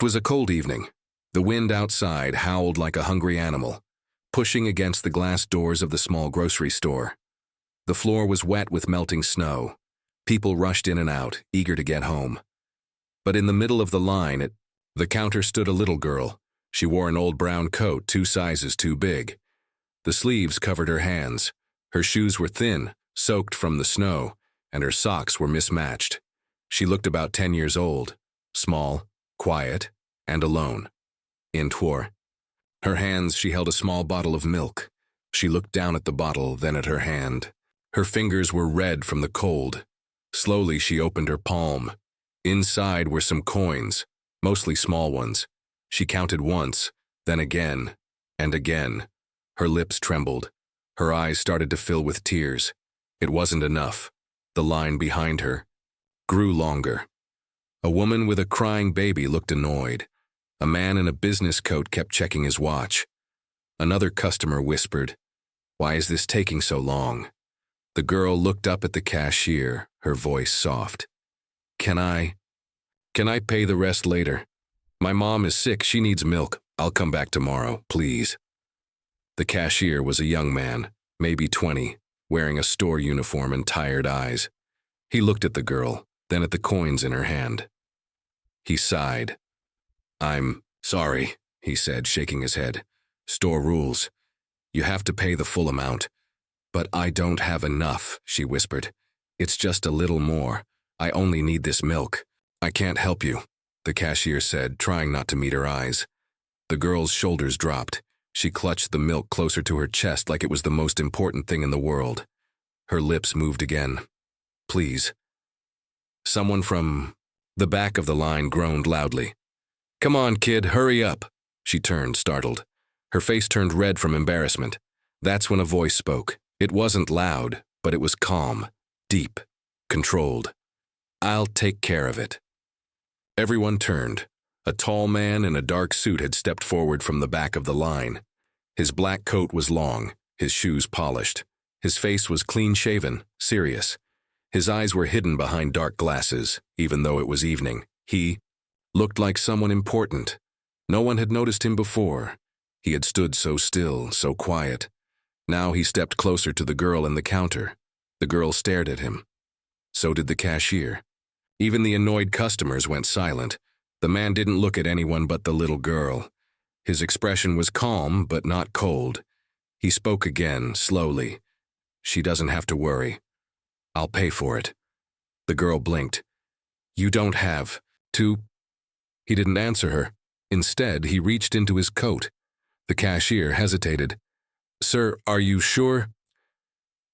It was a cold evening. The wind outside howled like a hungry animal, pushing against the glass doors of the small grocery store. The floor was wet with melting snow. People rushed in and out, eager to get home. But in the middle of the line at the counter stood a little girl. She wore an old brown coat 2 sizes too big. The sleeves covered her hands. Her shoes were thin, soaked from the snow, and her socks were mismatched. She looked about 10 years old, small, quiet, and alone. In her hands she held a small bottle of milk. She looked down at the bottle, then at her hand. Her fingers were red from the cold. Slowly she opened her palm. Inside were some coins, mostly small ones. She counted once, then again, and again. Her lips trembled. Her eyes started to fill with tears. It wasn't enough. The line behind her grew longer. A woman with a crying baby looked annoyed. A man in a business coat kept checking his watch. Another customer whispered, "Why is this taking so long?" The girl looked up at the cashier, her voice soft. Can I pay the rest later? My mom is sick, she needs milk. I'll come back tomorrow, please." The cashier was a young man, maybe 20, wearing a store uniform and tired eyes. He looked at the girl, then at the coins in her hand. He sighed. "I'm sorry," he said, shaking his head. "Store rules. You have to pay the full amount." "But I don't have enough," she whispered. "It's just a little more. I only need this milk." "I can't help you," the cashier said, trying not to meet her eyes. The girl's shoulders dropped. She clutched the milk closer to her chest like it was the most important thing in the world. Her lips moved again. "Please." Someone from the back of the line groaned loudly. "Come on, kid, hurry up." She turned, startled. Her face turned red from embarrassment. That's when a voice spoke. It wasn't loud, but it was calm, deep, controlled. "I'll take care of it." Everyone turned. A tall man in a dark suit had stepped forward from the back of the line. His black coat was long, his shoes polished. His face was clean-shaven, serious. His eyes were hidden behind dark glasses, even though it was evening. He looked like someone important. No one had noticed him before. He had stood so still, so quiet. Now he stepped closer to the girl in the counter. The girl stared at him. So did the cashier. Even the annoyed customers went silent. The man didn't look at anyone but the little girl. His expression was calm, but not cold. He spoke again, slowly. "She doesn't have to worry. I'll pay for it." The girl blinked. "You don't have to." He didn't answer her. Instead, he reached into his coat. The cashier hesitated. "Sir, are you sure?"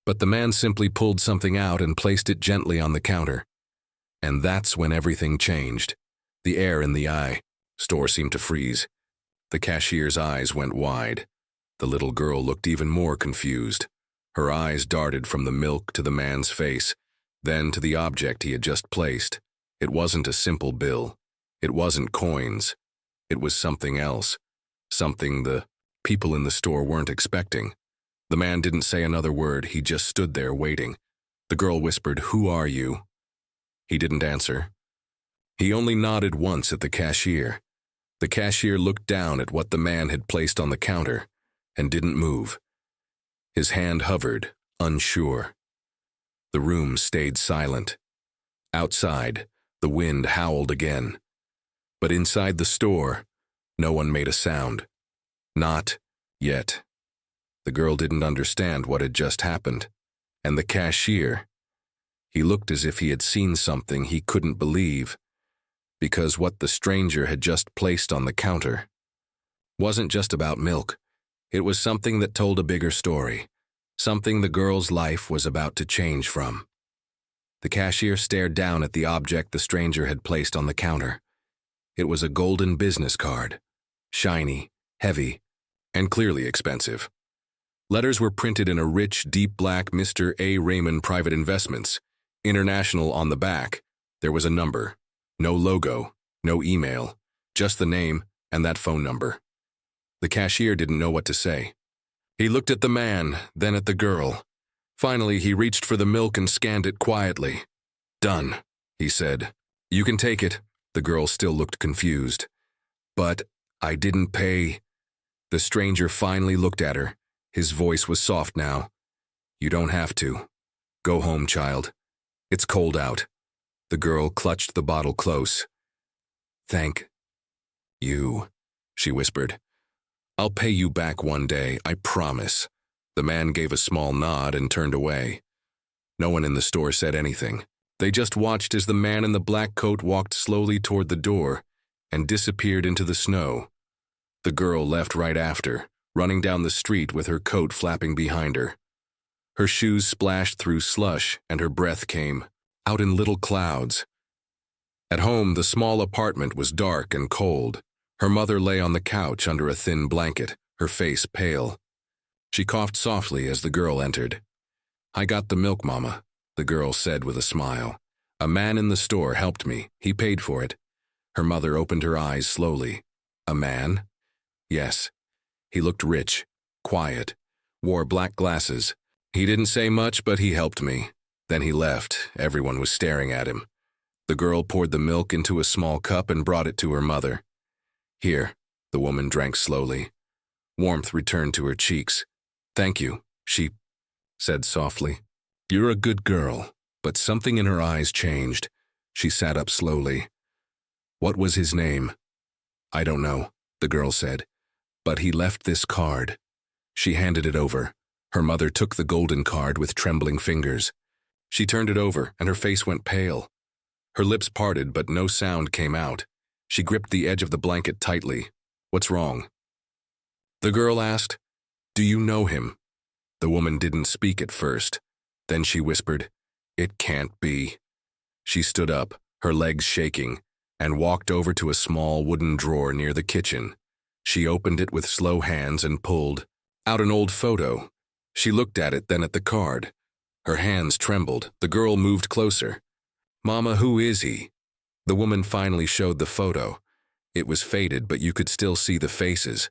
But the man simply pulled something out and placed it gently on the counter. And that's when everything changed. The air in the store seemed to freeze. The cashier's eyes went wide. The little girl looked even more confused. Her eyes darted from the milk to the man's face, then to the object he had just placed. It wasn't a simple bill. It wasn't coins. It was something else. Something the people in the store weren't expecting. The man didn't say another word, he just stood there waiting. The girl whispered, "Who are you?" He didn't answer. He only nodded once at the cashier. The cashier looked down at what the man had placed on the counter and didn't move. His hand hovered, unsure. The room stayed silent. Outside, the wind howled again. But inside the store, no one made a sound. Not yet. The girl didn't understand what had just happened. And the cashier, he looked as if he had seen something he couldn't believe, because what the stranger had just placed on the counter wasn't just about milk. It was something that told a bigger story, something the girl's life was about to change from. The cashier stared down at the object the stranger had placed on the counter. It was a golden business card, shiny, heavy, and clearly expensive. Letters were printed in a rich, deep black Mr. A. Raymond Private Investments, International on the back. There was a number. No logo, no email, just the name and that phone number. The cashier didn't know what to say. He looked at the man, then at the girl. Finally, he reached for the milk and scanned it quietly. "Done," he said. "You can take it." The girl still looked confused. But I didn't pay. The stranger finally looked at her. His voice was soft now. You don't have to. Go home, child. It's cold out. The girl clutched the bottle close. Thank you, she whispered. I'll pay you back one day, I promise. The man gave a small nod and turned away. No one in the store said anything. They just watched as the man in the black coat walked slowly toward the door and disappeared into the snow. The girl left right after, running down the street with her coat flapping behind her. Her shoes splashed through slush and her breath came out in little clouds. At home, the small apartment was dark and cold. Her mother lay on the couch under a thin blanket, her face pale. She coughed softly as the girl entered. I got the milk, Mama, the girl said with a smile. A man in the store helped me. He paid for it. Her mother opened her eyes slowly. A man? Yes. He looked rich, quiet, wore black glasses. He didn't say much, but he helped me. Then he left. Everyone was staring at him. The girl poured the milk into a small cup and brought it to her mother. Here, the woman drank slowly. Warmth returned to her cheeks. Thank you, she said softly. You're a good girl. But something in her eyes changed. She sat up slowly. What was his name? I don't know, the girl said. But he left this card. She handed it over. Her mother took the golden card with trembling fingers. She turned it over, and her face went pale. Her lips parted, but no sound came out. She gripped the edge of the blanket tightly. What's wrong? The girl asked, Do you know him? The woman didn't speak at first. Then she whispered, It can't be. She stood up, her legs shaking, and walked over to a small wooden drawer near the kitchen. She opened it with slow hands and pulled out an old photo. She looked at it, then at the card. Her hands trembled. The girl moved closer. Mama, who is he? The woman finally showed the photo. It was faded, but you could still see the faces.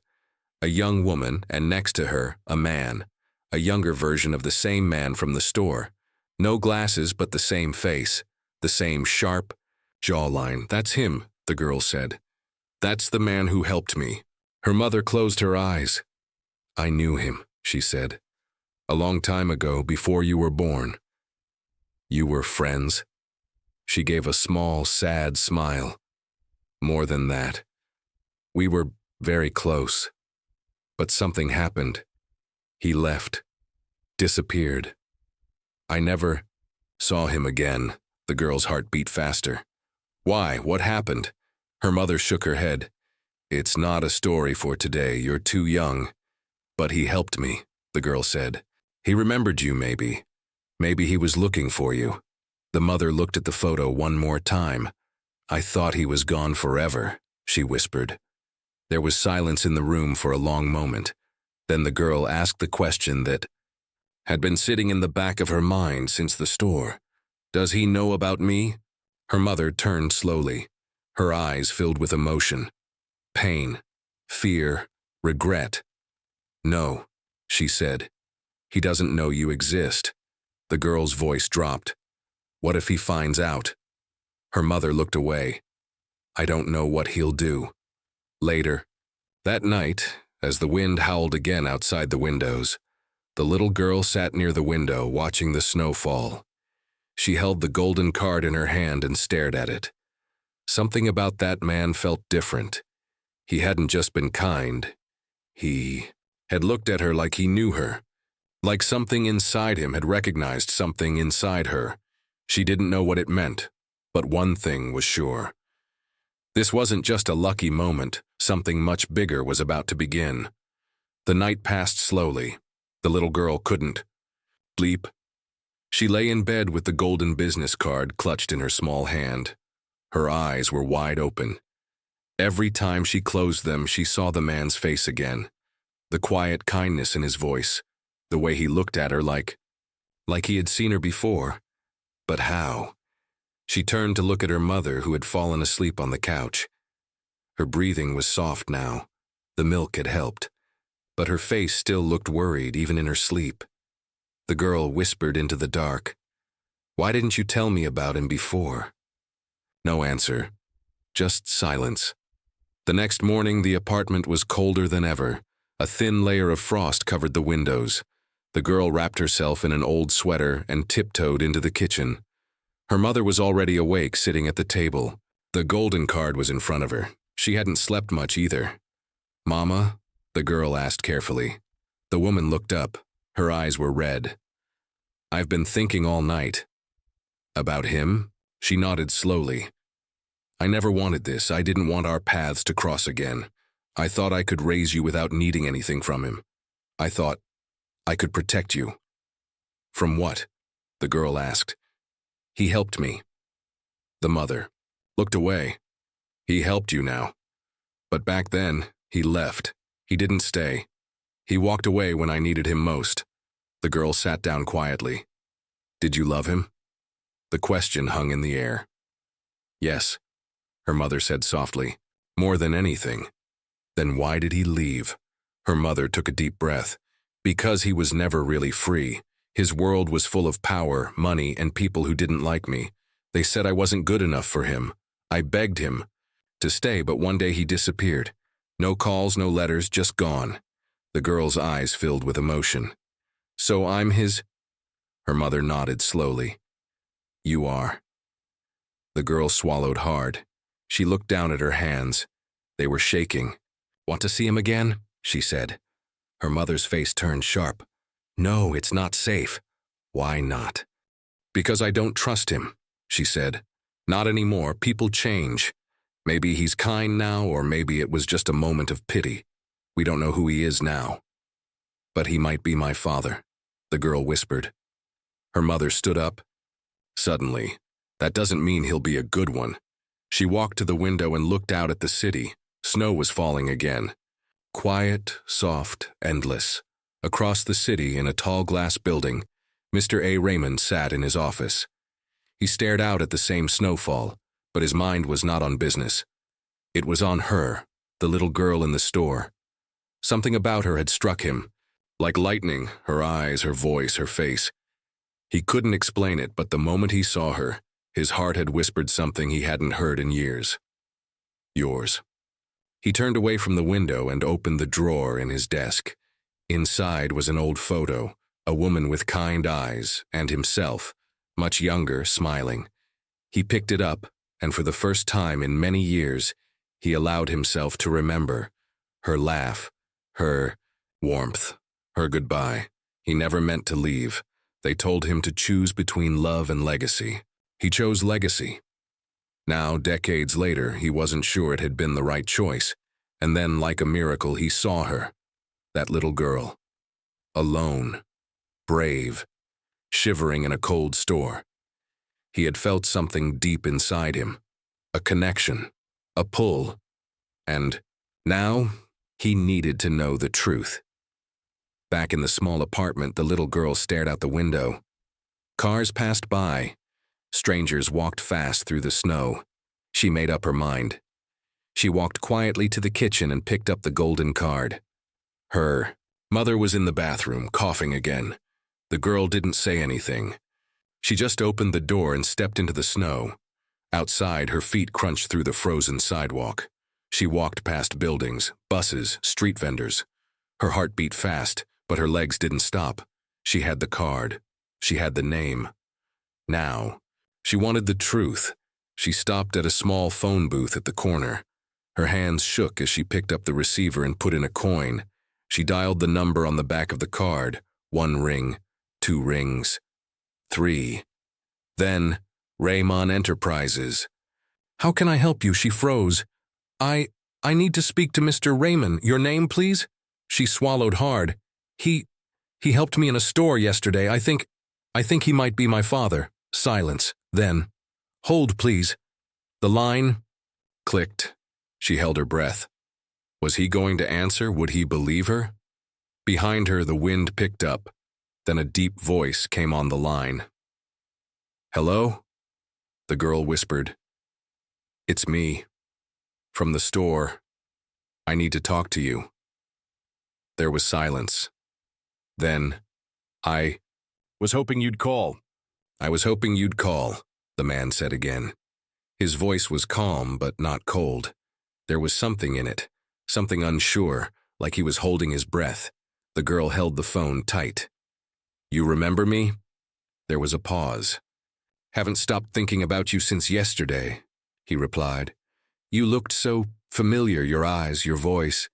A young woman, and next to her, a man. A younger version of the same man from the store. No glasses, but the same face. The same sharp jawline. That's him, the girl said. That's the man who helped me. Her mother closed her eyes. I knew him, she said. A long time ago, before you were born. You were friends? She gave a small, sad smile. More than that. We were very close. But something happened. He left. Disappeared. I never saw him again. The girl's heart beat faster. Why? What happened? Her mother shook her head. It's not a story for today. You're too young. But he helped me, the girl said. He remembered you, maybe. Maybe he was looking for you. The mother looked at the photo one more time. I thought he was gone forever, she whispered. There was silence in the room for a long moment. Then the girl asked the question that had been sitting in the back of her mind since the store. Does he know about me? Her mother turned slowly. Her eyes filled with emotion. Pain, fear, regret. No, she said. He doesn't know you exist. The girl's voice dropped. What if he finds out? Her mother looked away. I don't know what he'll do. Later, that night, as the wind howled again outside the windows, the little girl sat near the window watching the snow fall. She held the golden card in her hand and stared at it. Something about that man felt different. He hadn't just been kind. He had looked at her like he knew her. Like something inside him had recognized something inside her. She didn't know what it meant, but one thing was sure. This wasn't just a lucky moment. Something much bigger was about to begin. The night passed slowly. The little girl couldn't sleep. She lay in bed with the golden business card clutched in her small hand. Her eyes were wide open. Every time she closed them, she saw the man's face again. The quiet kindness in his voice. The way he looked at her like he had seen her before. But how? She turned to look at her mother, who had fallen asleep on the couch. Her breathing was soft now. The milk had helped. But her face still looked worried, even in her sleep. The girl whispered into the dark. Why didn't you tell me about him before? No answer. Just silence. The next morning, the apartment was colder than ever. A thin layer of frost covered the windows. The girl wrapped herself in an old sweater and tiptoed into the kitchen. Her mother was already awake, sitting at the table. The golden card was in front of her. She hadn't slept much either. "Mama?" the girl asked carefully. The woman looked up. Her eyes were red. "I've been thinking all night." "About him?" She nodded slowly. "I never wanted this. I didn't want our paths to cross again. I thought I could raise you without needing anything from him. I thought I could protect you." "From what?" the girl asked. "He helped me." The mother looked away. "He helped you now. But back then, he left. He didn't stay. He walked away when I needed him most." The girl sat down quietly. "Did you love him?" The question hung in the air. "Yes," her mother said softly. "More than anything." "Then why did he leave?" Her mother took a deep breath. "Because he was never really free. His world was full of power, money, and people who didn't like me. They said I wasn't good enough for him. I begged him to stay, but one day he disappeared. No calls, no letters, just gone." The girl's eyes filled with emotion. "So I'm his—" Her mother nodded slowly. "You are." The girl swallowed hard. She looked down at her hands. They were shaking. "Want to see him again?" she said. Her mother's face turned sharp. "No, it's not safe." "Why not?" "Because I don't trust him," she said. "Not anymore. People change. Maybe he's kind now, or maybe it was just a moment of pity. We don't know who he is now." "But he might be my father," the girl whispered. Her mother stood up. "Suddenly, that doesn't mean he'll be a good one." She walked to the window and looked out at the city. Snow was falling again. Quiet, soft, endless. Across the city, in a tall glass building, Mr. A. Raymond sat in his office. He stared out at the same snowfall, but his mind was not on business. It was on her, the little girl in the store. Something about her had struck him. Like lightning, her eyes, her voice, her face. He couldn't explain it, but the moment he saw her, his heart had whispered something he hadn't heard in years. "Yours." He turned away from the window and opened the drawer in his desk. Inside was an old photo, a woman with kind eyes, and himself, much younger, smiling. He picked it up, and for the first time in many years, he allowed himself to remember her laugh, her warmth, her goodbye. He never meant to leave. They told him to choose between love and legacy. He chose legacy. Now, decades later, he wasn't sure it had been the right choice. And then, like a miracle, he saw her, that little girl, alone, brave, shivering in a cold store. He had felt something deep inside him, a connection, a pull, and now he needed to know the truth. Back in the small apartment, the little girl stared out the window. Cars passed by. Strangers walked fast through the snow. She made up her mind. She walked quietly to the kitchen and picked up the golden card. Her mother was in the bathroom, coughing again. The girl didn't say anything. She just opened the door and stepped into the snow. Outside, her feet crunched through the frozen sidewalk. She walked past buildings, buses, street vendors. Her heart beat fast, but her legs didn't stop. She had the card. She had the name. Now, she wanted the truth. She stopped at a small phone booth at the corner. Her hands shook as she picked up the receiver and put in a coin. She dialed the number on the back of the card. 1 ring, 2 rings, 3. Then, Raymond Enterprises. "How can I help you?" She froze. I need to speak to Mr. Raymond. Your name, please?" She swallowed hard. He helped me in a store yesterday. I think he might be my father." Silence. Then, "Hold, please." The line clicked. She held her breath. Was he going to answer? Would he believe her? Behind her, the wind picked up. Then a deep voice came on the line. "Hello?" The girl whispered. "It's me. From the store. I need to talk to you." There was silence. Then, "I was hoping you'd call." "I was hoping you'd call," the man said again. His voice was calm but not cold. There was something in it, something unsure, like he was holding his breath. The girl held the phone tight. "You remember me?" There was a pause. "Haven't stopped thinking about you since yesterday," he replied. "You looked so familiar, your eyes, your voice.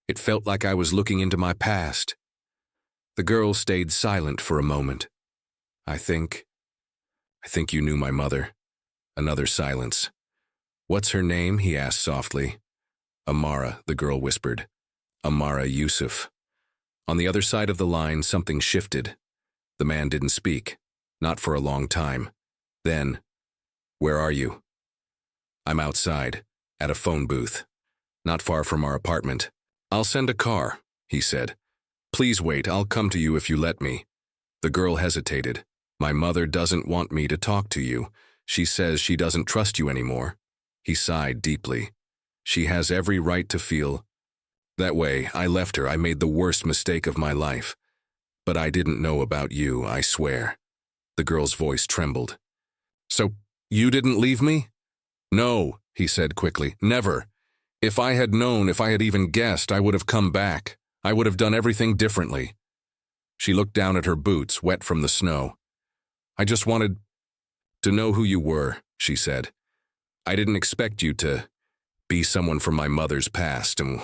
It felt like I was looking into my past." The girl stayed silent for a moment. I think you knew my mother." Another silence. "What's her name?" he asked softly. "Amara," the girl whispered. "Amara Yusuf." On the other side of the line, something shifted. The man didn't speak, not for a long time. Then, "Where are you?" "I'm outside, at a phone booth, not far from our apartment." "I'll send a car," he said. "Please wait, I'll come to you if you let me." The girl hesitated. "My mother doesn't want me to talk to you. She says she doesn't trust you anymore." He sighed deeply. "She has every right to feel that way. I left her. I made the worst mistake of my life. But I didn't know about you, I swear." The girl's voice trembled. "So, you didn't leave me?" "No," he said quickly. "Never. If I had known, if I had even guessed, I would have come back. I would have done everything differently." She looked down at her boots, wet from the snow. "I just wanted to know who you were," she said. "I didn't expect you to be someone from my mother's past, and—"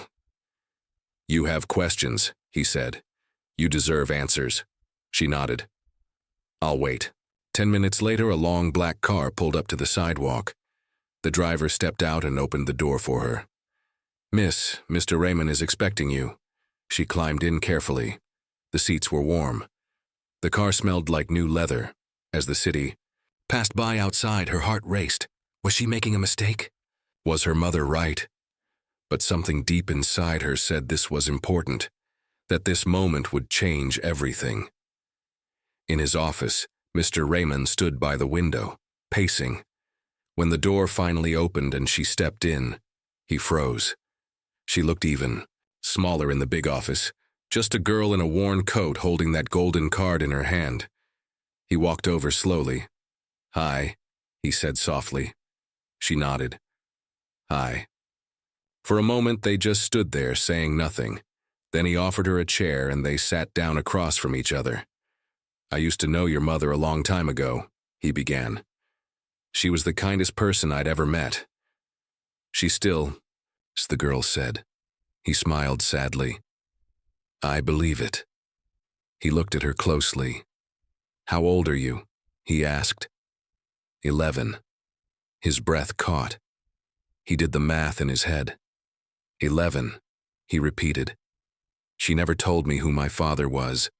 "You have questions," he said. "You deserve answers." She nodded. "I'll wait." 10 minutes later, a long black car pulled up to the sidewalk. The driver stepped out and opened the door for her. "Miss, Mr. Raymond is expecting you." She climbed in carefully. The seats were warm. The car smelled like new leather. As the city passed by outside, her heart raced. Was she making a mistake? Was her mother right? But something deep inside her said this was important, that this moment would change everything. In his office, Mr. Raymond stood by the window, pacing. When the door finally opened and she stepped in, he froze. She looked even smaller in the big office, just a girl in a worn coat holding that golden card in her hand. He walked over slowly. "Hi," he said softly. She nodded. "Hi." For a moment they just stood there saying nothing. Then he offered her a chair and they sat down across from each other. "I used to know your mother a long time ago," he began. "She was the kindest person I'd ever met." "She still," the girl said. He smiled sadly. "I believe it." He looked at her closely. "How old are you?" he asked. 11. His breath caught. He did the math in his head. 11, he repeated. "She never told me who my father was."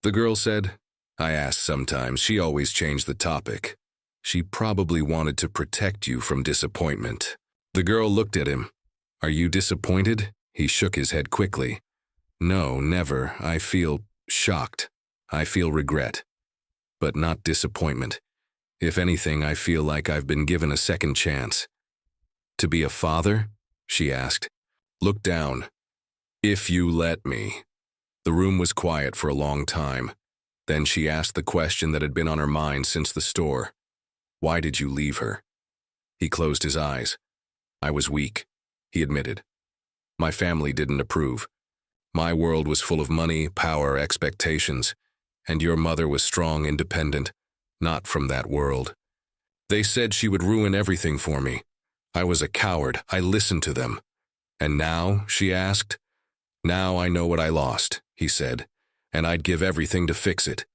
The girl said, "I asked sometimes. She always changed the topic. She probably wanted to protect you from disappointment." The girl looked at him. "Are you disappointed?" He shook his head quickly. "No, never. I feel shocked. I feel regret. But not disappointment. If anything, I feel like I've been given a second chance." "To be a father?" she asked. "Look down." "If you let me." The room was quiet for a long time. Then she asked the question that had been on her mind since the store. "Why did you leave her?" He closed his eyes. "I was weak," he admitted. "My family didn't approve. My world was full of money, power, expectations, and your mother was strong, independent, not from that world. They said she would ruin everything for me. I was a coward. I listened to them." "And now?" she asked. "Now I know what I lost," he said, "and I'd give everything to fix it."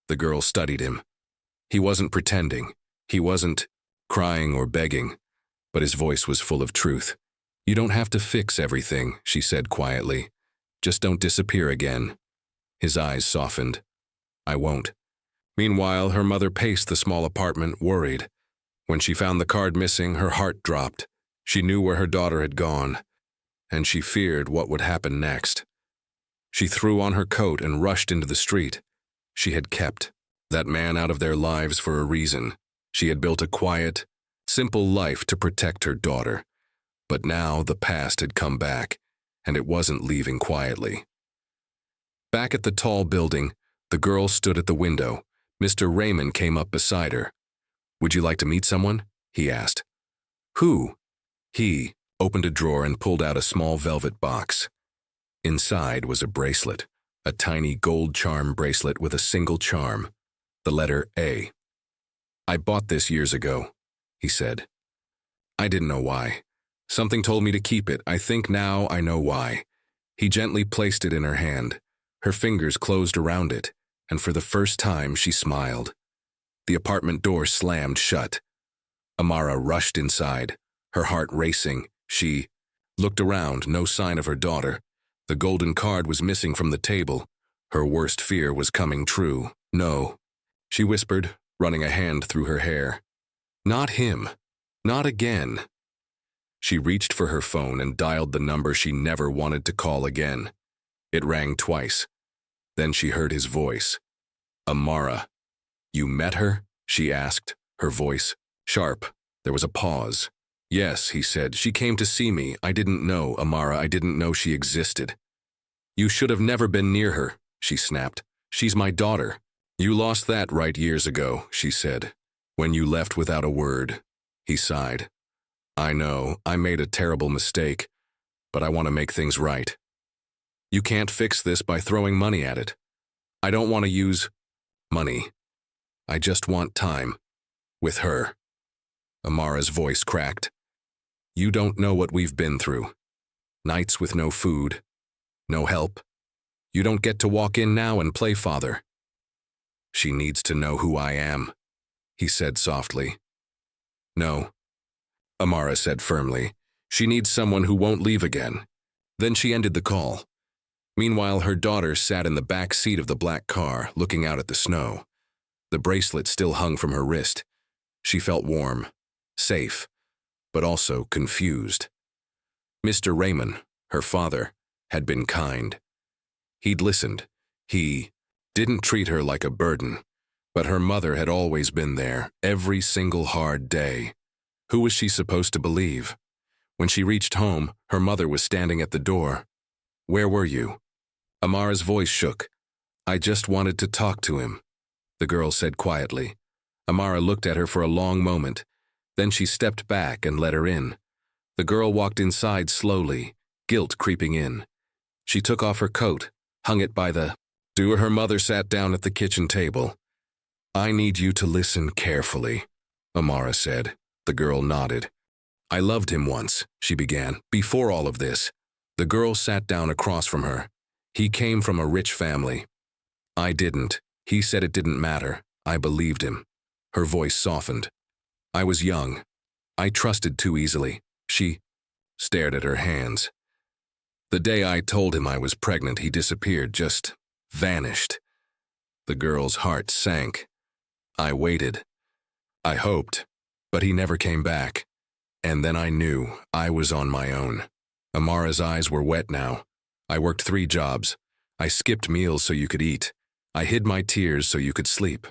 The girl studied him. He wasn't pretending. He wasn't crying or begging, but his voice was full of truth. "You don't have to fix everything," she said quietly. "Just don't disappear again." His eyes softened. "I won't." Meanwhile, her mother paced the small apartment, worried. When she found the card missing, her heart dropped. She knew where her daughter had gone, and she feared what would happen next. She threw on her coat and rushed into the street. She had kept that man out of their lives for a reason. She had built a quiet, simple life to protect her daughter. But now the past had come back, and it wasn't leaving quietly. Back at the tall building, the girl stood at the window. Mr. Raymond came up beside her. "Would you like to meet someone?" he asked. "Who?" He opened a drawer and pulled out a small velvet box. Inside was a bracelet, a tiny gold charm bracelet with a single charm, the letter A. "I bought this years ago," he said. "I didn't know why. Something told me to keep it. I think now I know why." He gently placed it in her hand. Her fingers closed around it, and for the first time she smiled. The apartment door slammed shut. Amara rushed inside, her heart racing. She looked around, no sign of her daughter. The golden card was missing from the table. Her worst fear was coming true. "No," she whispered, running a hand through her hair. "Not him. Not again." She reached for her phone and dialed the number she never wanted to call again. It rang twice. Then she heard his voice. "Amara, you met her?" she asked, her voice sharp. There was a pause. "Yes," he said. "She came to see me. I didn't know, Amara. I didn't know she existed." "You should have never been near her," she snapped. "She's my daughter." "You lost that right years ago," she said. "When you left without a word." He sighed. "I know, I made a terrible mistake, but I want to make things right. You can't fix this by throwing money at it. I don't want to use money. I just want time. With her." Amara's voice cracked. "You don't know what we've been through. Nights with no food, no help. You don't get to walk in now and play father." "She needs to know who I am," he said softly. "No," Amara said firmly. "She needs someone who won't leave again." Then she ended the call. Meanwhile, her daughter sat in the back seat of the black car, looking out at the snow. The bracelet still hung from her wrist. She felt warm, safe, but also confused. Mr. Raymond, her father, had been kind. He'd listened. He didn't treat her like a burden, but her mother had always been there, every single hard day. Who was she supposed to believe? When she reached home, her mother was standing at the door. "Where were you?" Amara's voice shook. "I just wanted to talk to him," the girl said quietly. Amara looked at her for a long moment. Then she stepped back and let her in. The girl walked inside slowly, guilt creeping in. She took off her coat, hung it by the door. Her mother sat down at the kitchen table. "I need you to listen carefully," Amara said. The girl nodded. "I loved him once," she began, "before all of this." The girl sat down across from her. "He came from a rich family. I didn't. He said it didn't matter. I believed him." Her voice softened. "I was young. I trusted too easily." She stared at her hands. "The day I told him I was pregnant, he disappeared, just vanished." The girl's heart sank. "I waited. I hoped, but he never came back. And then I knew I was on my own." Amara's eyes were wet now. "I worked 3 jobs. I skipped meals so you could eat. I hid my tears so you could sleep.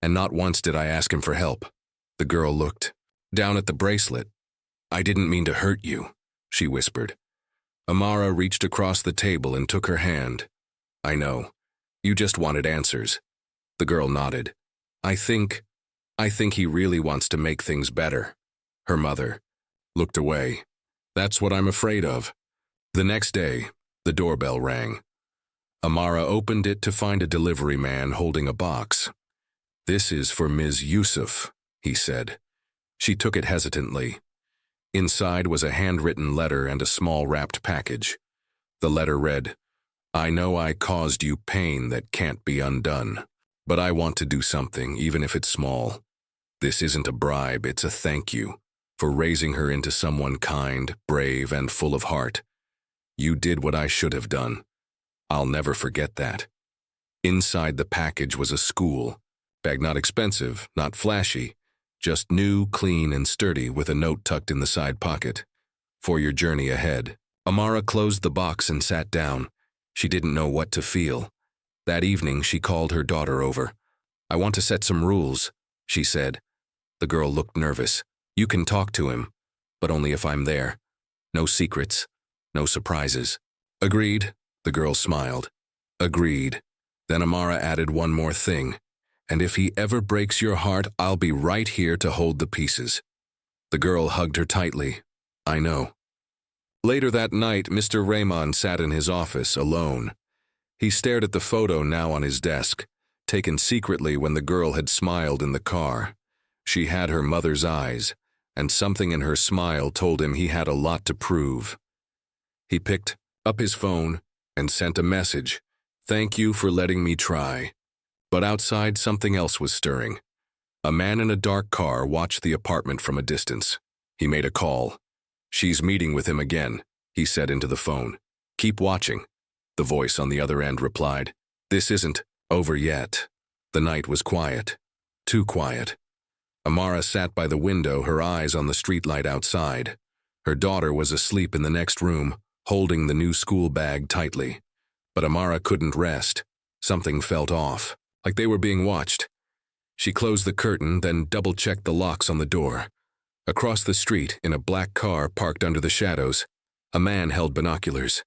And not once did I ask him for help." The girl looked down at the bracelet. "I didn't mean to hurt you," she whispered. Amara reached across the table and took her hand. "I know. You just wanted answers." The girl nodded. I think he really wants to make things better." Her mother looked away. "That's what I'm afraid of." The next day, the doorbell rang. Amara opened it to find a delivery man holding a box. "This is for Ms. Yusuf," he said. She took it hesitantly. Inside was a handwritten letter and a small wrapped package. The letter read, "I know I caused you pain that can't be undone, but I want to do something, even if it's small. This isn't a bribe, it's a thank you for raising her into someone kind, brave, and full of heart. You did what I should have done. I'll never forget that." Inside the package was a school bag, not expensive, not flashy, just new, clean, and sturdy, with a note tucked in the side pocket. "For your journey ahead." Amara closed the box and sat down. She didn't know what to feel. That evening, she called her daughter over. "I want to set some rules," she said. The girl looked nervous. "You can talk to him, but only if I'm there. No secrets, no surprises." "Agreed," the girl smiled. "Agreed." Then Amara added one more thing. "And if he ever breaks your heart, I'll be right here to hold the pieces." The girl hugged her tightly. "I know." Later that night, Mr. Raymond sat in his office, alone. He stared at the photo now on his desk, taken secretly when the girl had smiled in the car. She had her mother's eyes, and something in her smile told him he had a lot to prove. He picked up his phone and sent a message. "Thank you for letting me try." But outside, something else was stirring. A man in a dark car watched the apartment from a distance. He made a call. "She's meeting with him again," he said into the phone. "Keep watching." The voice on the other end replied, "This isn't over yet." The night was quiet. Too quiet. Amara sat by the window, her eyes on the streetlight outside. Her daughter was asleep in the next room, holding the new school bag tightly. But Amara couldn't rest. Something felt off, like they were being watched. She closed the curtain, then double-checked the locks on the door. Across the street, in a black car parked under the shadows, a man held binoculars.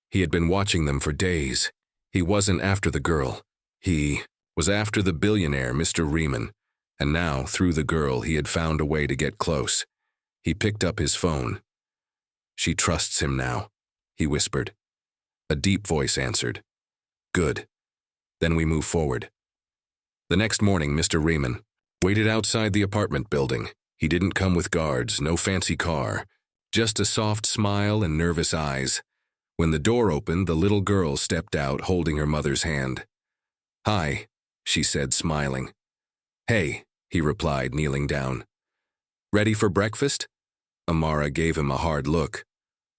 He had been watching them for days. He wasn't after the girl. He was after the billionaire, Mr. Riemann. And now, through the girl, he had found a way to get close. He picked up his phone. "She trusts him now," he whispered. A deep voice answered. "Good. Then we move forward." The next morning, Mr. Riemann waited outside the apartment building. He didn't come with guards, no fancy car, just a soft smile and nervous eyes. When the door opened, the little girl stepped out, holding her mother's hand. "Hi," she said, smiling. "Hey," he replied, kneeling down. "Ready for breakfast?" Amara gave him a hard look.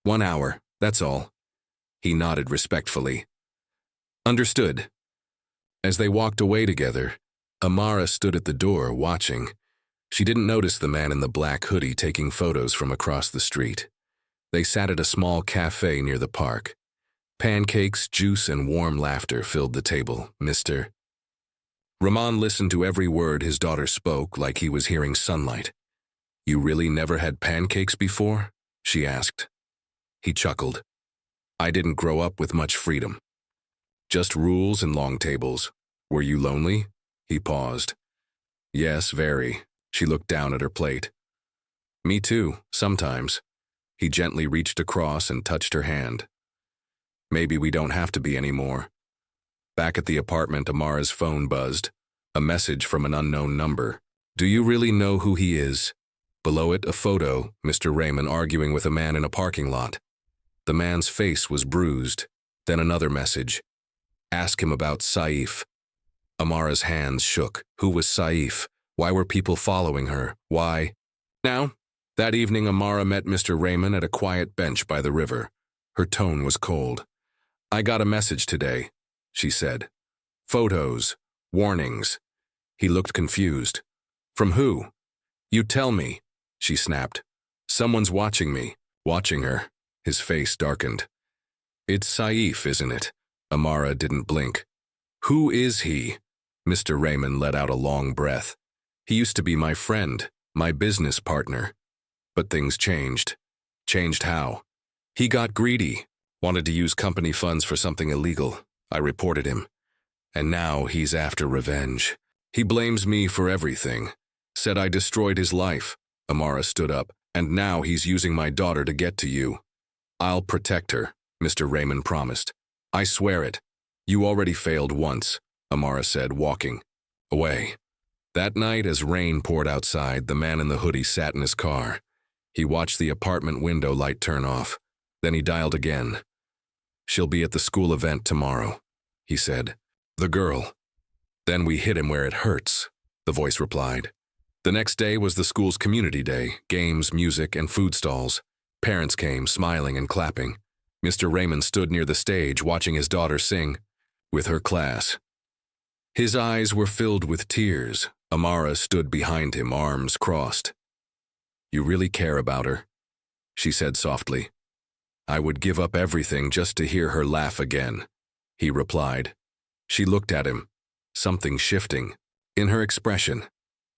"1 hour, that's all." He nodded respectfully. "Understood." As they walked away together, Amara stood at the door, watching. She didn't notice the man in the black hoodie taking photos from across the street. They sat at a small cafe near the park. Pancakes, juice, and warm laughter filled the table. Mr. Rahman listened to every word his daughter spoke like he was hearing sunlight. "You really never had pancakes before?" she asked. He chuckled. "I didn't grow up with much freedom. Just rules and long tables. Were you lonely?" He paused. "Yes, very." She looked down at her plate. "Me too, sometimes." He gently reached across and touched her hand. "Maybe we don't have to be anymore." Back at the apartment, Amara's phone buzzed. A message from an unknown number. "Do you really know who he is?" Below it, a photo, Mr. Raymond arguing with a man in a parking lot. The man's face was bruised. Then another message. "Ask him about Saif." Amara's hands shook. Who was Saif? Why were people following her? Why? Now, that evening, Amara met Mr. Raymond at a quiet bench by the river. Her tone was cold. "I got a message today," she said. "Photos. Warnings." He looked confused. "From who?" "You tell me," she snapped. "Someone's watching me." Watching her. His face darkened. "It's Saif, isn't it?" Amara didn't blink. "Who is he?" Mr. Raymond let out a long breath. "He used to be my friend, my business partner. But things changed." "Changed how?" "He got greedy, wanted to use company funds for something illegal. I reported him. And now he's after revenge. He blames me for everything. Said I destroyed his life." Amara stood up. "And now he's using my daughter to get to you." "I'll protect her," Mr. Raymond promised. "I swear it." "You already failed once," Amara said, walking away. That night, as rain poured outside, the man in the hoodie sat in his car. He watched the apartment window light turn off. Then he dialed again. "She'll be at the school event tomorrow," he said. "The girl." "Then we hit him where it hurts," the voice replied. The next day was the school's community day, games, music, and food stalls. Parents came, smiling and clapping. Mr. Raymond stood near the stage, watching his daughter sing with her class. His eyes were filled with tears. Amara stood behind him, arms crossed. "You really care about her?" she said softly. "I would give up everything just to hear her laugh again," he replied. She looked at him, something shifting in her expression.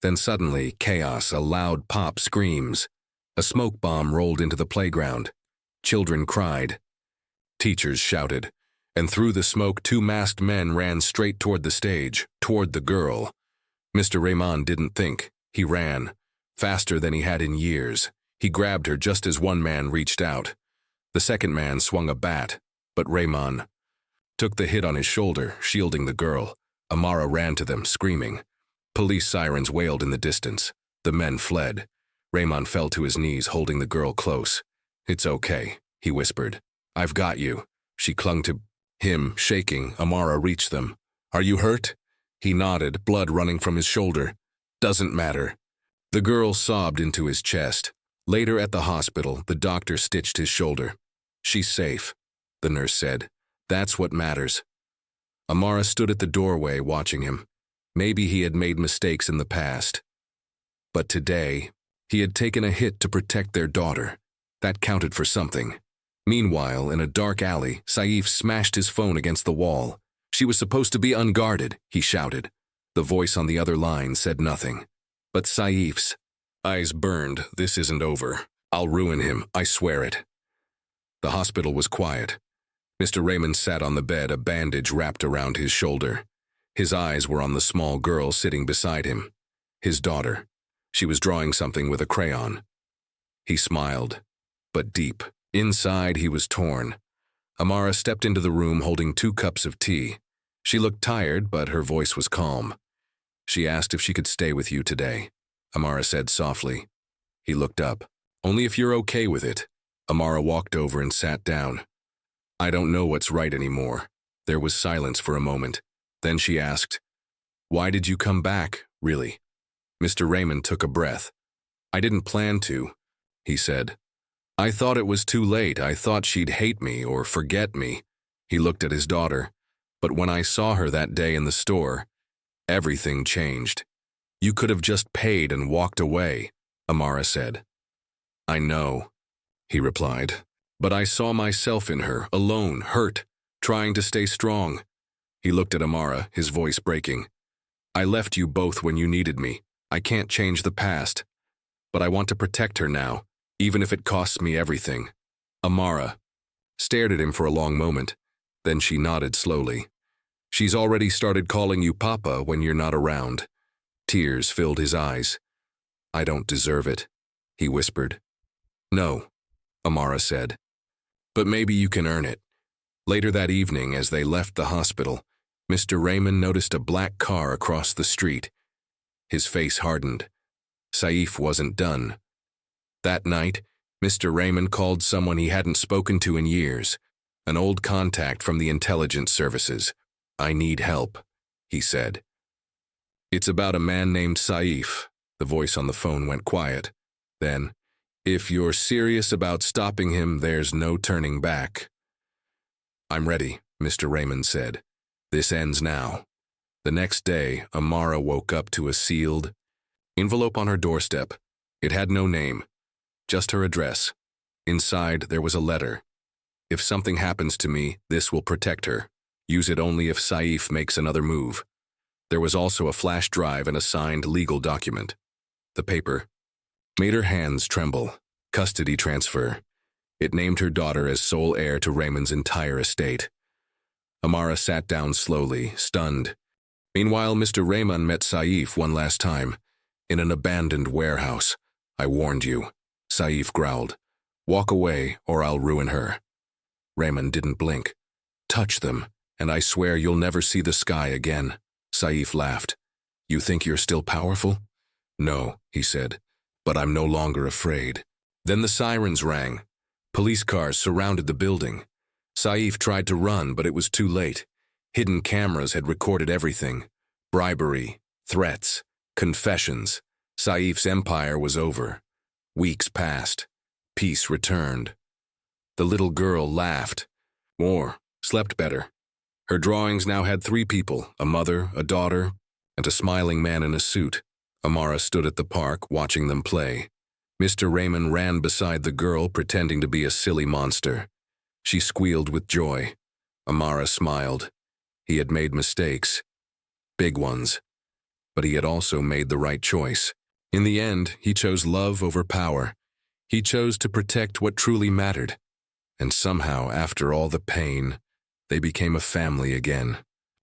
Then suddenly, chaos, a loud pop, screams. A smoke bomb rolled into the playground. Children cried. Teachers shouted. And through the smoke, 2 masked men ran straight toward the stage, toward the girl. Mr. Raymond didn't think. He ran, faster than he had in years. He grabbed her just as one man reached out. The second man swung a bat, but Raymond took the hit on his shoulder, shielding the girl. Amara ran to them, screaming. Police sirens wailed in the distance. The men fled. Raymond fell to his knees, holding the girl close. "It's okay," he whispered. "I've got you." She clung to him, shaking. Amara reached them. "Are you hurt?" He nodded, blood running from his shoulder. "Doesn't matter." The girl sobbed into his chest. Later at the hospital, the doctor stitched his shoulder. "She's safe," the nurse said. "That's what matters." Amara stood at the doorway watching him. Maybe he had made mistakes in the past. But today, he had taken a hit to protect their daughter. That counted for something. Meanwhile, in a dark alley, Saif smashed his phone against the wall. "She was supposed to be unguarded," he shouted. The voice on the other line said nothing. But Saif's eyes burned. "This isn't over. I'll ruin him, I swear it." The hospital was quiet. Mr. Raymond sat on the bed, a bandage wrapped around his shoulder. His eyes were on the small girl sitting beside him. His daughter. She was drawing something with a crayon. He smiled, but deep. Inside, he was torn. Amara stepped into the room holding 2 cups of tea. She looked tired, but her voice was calm. "She asked if she could stay with you today," Amara said softly. He looked up. "Only if you're okay with it." Amara walked over and sat down. "I don't know what's right anymore." There was silence for a moment. Then she asked, "Why did you come back, really?" Mr. Raymond took a breath. "I didn't plan to," he said. "I thought it was too late. I thought she'd hate me or forget me." He looked at his daughter. "But when I saw her that day in the store, everything changed." "You could have just paid and walked away," Amara said. "I know," he replied. "But I saw myself in her, alone, hurt, trying to stay strong." He looked at Amara, his voice breaking. "I left you both when you needed me. I can't change the past. But I want to protect her now, even if it costs me everything." Amara stared at him for a long moment. Then she nodded slowly. "She's already started calling you Papa when you're not around." Tears filled his eyes. "I don't deserve it," he whispered. "No," Amara said. "But maybe you can earn it." Later that evening, as they left the hospital, Mr. Raymond noticed a black car across the street. His face hardened. Saif wasn't done. That night, Mr. Raymond called someone he hadn't spoken to in years, an old contact from the intelligence services. "I need help," he said. "It's about a man named Saif." The voice on the phone went quiet. Then, "If you're serious about stopping him, there's no turning back." "I'm ready," Mr. Raymond said. "This ends now." The next day, Amara woke up to a sealed envelope on her doorstep. It had no name, just her address. Inside, there was a letter. "If something happens to me, this will protect her. Use it only if Saif makes another move." There was also a flash drive and a signed legal document. The paper made her hands tremble. Custody transfer. It named her daughter as sole heir to Raymond's entire estate. Amara sat down slowly, stunned. Meanwhile, Mr. Raymond met Saif one last time, in an abandoned warehouse. "I warned you," Saif growled. "Walk away, or I'll ruin her." Raymond didn't blink. "Touch them, and I swear you'll never see the sky again." Saif laughed. "You think you're still powerful?" "No," he said, "but I'm no longer afraid." Then the sirens rang. Police cars surrounded the building. Saif tried to run, but it was too late. Hidden cameras had recorded everything. Bribery, threats, confessions. Saif's empire was over. Weeks passed. Peace returned. The little girl laughed. More, slept better. Her drawings now had 3 people, a mother, a daughter, and a smiling man in a suit. Amara stood at the park, watching them play. Mr. Raymond ran beside the girl, pretending to be a silly monster. She squealed with joy. Amara smiled. He had made mistakes. Big ones. But he had also made the right choice. In the end, he chose love over power. He chose to protect what truly mattered. And somehow, after all the pain, they became a family again.